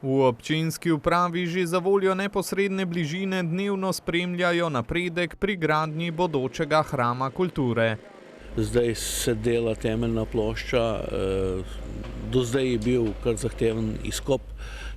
V občinski upravi že za voljo neposredne bližine dnevno spremljajo napredek pri gradnji bodočega hrama kulture. Zdaj se dela temeljna plošča, do zdaj je bil kar zahteven izkop,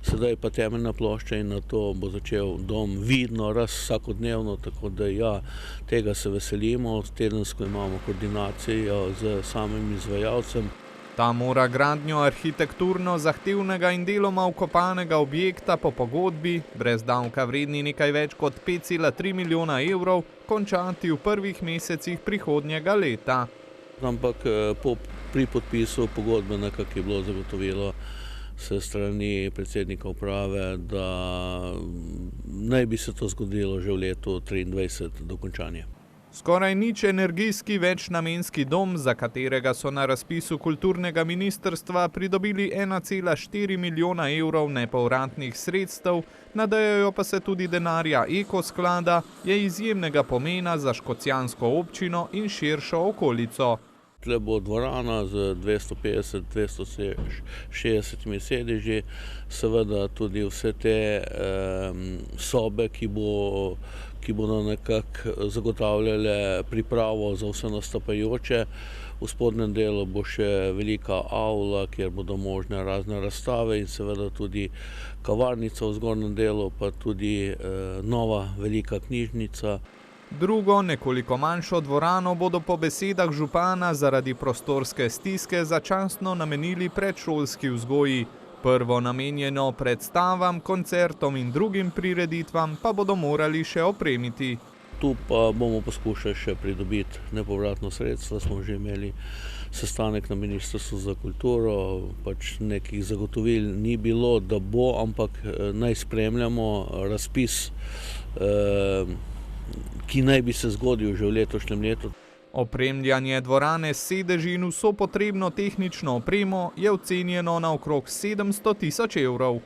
sedaj pa temeljna plošča in na to bo začel dom vidno rasti vsakodnevno, tako da ja, tega se veselimo, tedensko imamo koordinacijo z samim izvajalcem. Ta mora gradnjo arhitekturno zahtevnega in deloma vkopanega objekta po pogodbi, brez davka vredni nekaj več kot 5,3 milijona evrov, končati v prvih mesecih prihodnjega leta. Ampak pri podpisu pogodbe nekako je bilo zagotovilo s strani predsednika uprave, da naj bi se to zgodilo že v letu 2023 do končanja. Skoraj nič energijski večnamenski dom, za katerega so na razpisu kulturnega ministrstva pridobili 1,4 milijona evrov nepovratnih sredstev, nadajajo pa se tudi denarja Eko sklada, je izjemnega pomena za škocjansko občino in širšo okolico. Tle bo dvorana z 250-260 sedeži, seveda tudi vse te sobe, ki bodo nekako zagotavljale pripravo za vse nastopajoče. V spodnjem delu bo še velika avla, kjer bodo možne razne razstave in seveda tudi kavarnica v zgornjem delu, pa tudi nova velika knjižnica. Drugo, nekoliko manjšo dvorano bodo po besedah župana zaradi prostorske stiske začasno namenili predšolski vzgoji. Prvo namenjeno predstavam, koncertom in drugim prireditvam pa bodo morali še opremiti. Tu pa bomo poskušali še pridobiti nepovratno sredstva. Smo že imeli sestanek na Ministrstvu za kulturo, pač nekih zagotovil ni bilo, da bo, ampak naj spremljamo razpis, ki naj bi se zgodil že v letošnjem letu. Opremljanje dvorane s sedeži in vso potrebno tehnično opremo je ocenjeno na okrog 700 tisoč evrov.